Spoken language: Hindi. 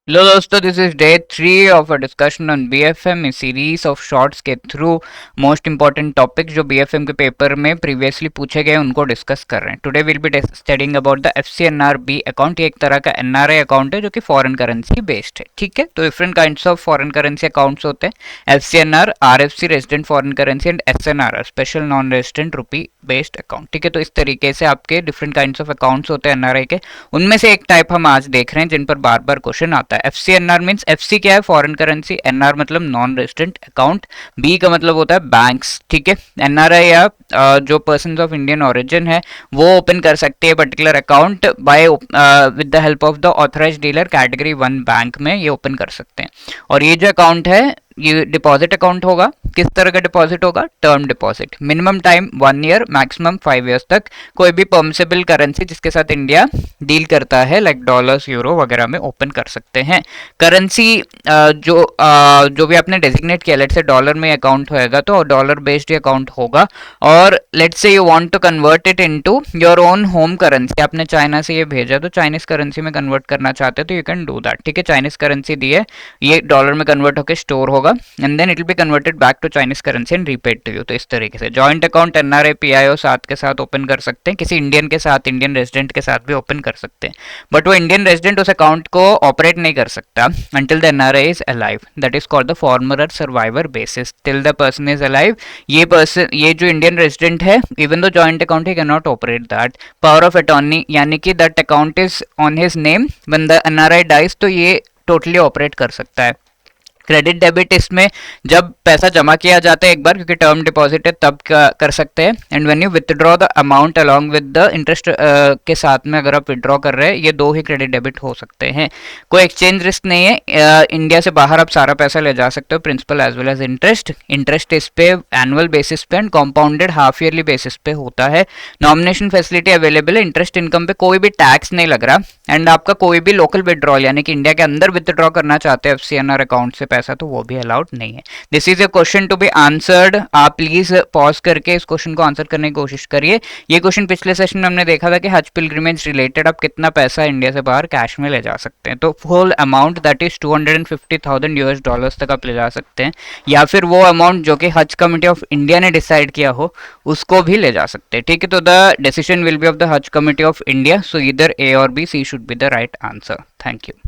हेलो दोस्तों, this is day 3 of a discussion on BFM, a series of shorts के थ्रू मोस्ट इंपॉर्टेंट टॉपिक जो बीएफएम के पेपर में प्रीवियसली पूछे गए उनको डिस्कस कर रहे हैं। Today will be studying about the FCNRB account. ये एक तरह का एनआरआई अकाउंट है जो कि फॉरेन करेंसी बेस्ड है। ठीक है, तो different kinds of foreign currency accounts होते हैं। FCNR, RFC resident foreign currency and SNR special non resident rupee based account. ठीक है, तो इस तरीके से आपके डिफरेंट काइंड्स ऑफ अकाउंट्स होते हैं एनआरआई के। उनमें से एक टाइप हम आज देख रहे हैं जिन पर बार बार क्वेश्चन आता है। एफसीएनआर मींस, एफसी क्या है? Foreign currency. एनआर मतलब नॉन रेजिडेंट अकाउंट। बी का मतलब होता है बैंक्स। ठीक है, एनआरआई या जो पर्सन ऑफ इंडियन ओरिजिन है वो ओपन कर सकते हैं particular account by with the help of the authorised dealer category 1 bank में ये ओपन कर सकते हैं। और ये जो अकाउंट है ये डिपॉजिट अकाउंट होगा। किस तरह का डिपॉजिट होगा? Term deposit. Minimum time 1 year, maximum 5 years तक कोई भी परमिसेबल करेंसी जिसके साथ इंडिया डील करता है लाइक डॉलर्स, यूरो वगैरह में ओपन कर सकते हैं। करेंसी जो भी आपने डेजिग्नेट किया, लेट से डॉलर में अकाउंट होएगा तो डॉलर बेस्ड अकाउंट होगा। और let say you want to convert it into your own home currency. आपने चाइना से ये भेजा तो चाइनीज करेंसी में कन्वर्ट करना चाहते हो तो यू कैन डू दैट। ठीक है, चाइनीज करेंसी दी है, ये डॉलर में कन्वर्ट होकर स्टोर होगा and then it will be converted back to Chinese currency and repaid to you. तो इस तरीके से जॉइंट अकाउंट एनआरआई पीआईओ साथ के साथ ओपन कर सकते हैं। किसी इंडियन के साथ, इंडियन रेजिडेंट के साथ भी ओपन कर सकते हैं, बट वो इंडियन रेजिडेंट उस अकाउंट को ऑपरेट नहीं कर सकता until the NRI is alive. That is called the former survivor basis. Till the person is alive, ये जो इंडियन रेजिडेंट है, even though joint account he can not operate that. Power of attorney यानी कि that account is on his name when the NRI dies, तो ये टोटली ऑपरेट कर सकता है। क्रेडिट डेबिट, इसमें जब पैसा जमा किया जाता है एक बार, क्योंकि टर्म डिपॉजिट है तब कर सकते हैं। And when you withdraw the amount along with the interest के साथ में अगर आप विथड्रॉ कर रहे हैं, ये दो ही क्रेडिट डेबिट हो सकते हैं। कोई एक्सचेंज रिस्क नहीं है। इंडिया से बाहर आप सारा पैसा ले जा सकते हो, principal as well as interest. Interest इस पे एनुअल बेसिस पे and compounded half yearly basis पे होता है। नॉमिनेशन फैसिलिटी अवेलेबल है। इंटरेस्ट इनकम पे कोई भी टैक्स नहीं लग रहा। एंड आपका कोई भी लोकल विड्रॉल यानी कि इंडिया के अंदर विथड्रॉ करना चाहते हैं एफसीएनआर अकाउंट से पैसा, तो वो भी अलाउड नहीं है। This is a question to be answered. आप प्लीज पॉज करके इस क्वेश्चन को आंसर करने की कोशिश करिए। ये क्वेश्चन पिछले सेशन में हमने देखा था कि हज पिलग्रिमेज रिलेटेड आप कितना पैसा इंडिया से बाहर कैश में ले जा सकते हैं। तो full amount that is 250,000 US dollars तक आप ले जा सकते हैं, या फिर वो अमाउंट जो कि हज कमिटी ऑफ इंडिया ने डिसाइड किया हो उसको भी ले जा सकते हैं। ठीक है, तो the decision will be of the Haj committee of India, so इधर ए और B, C should be the right answer. Thank you.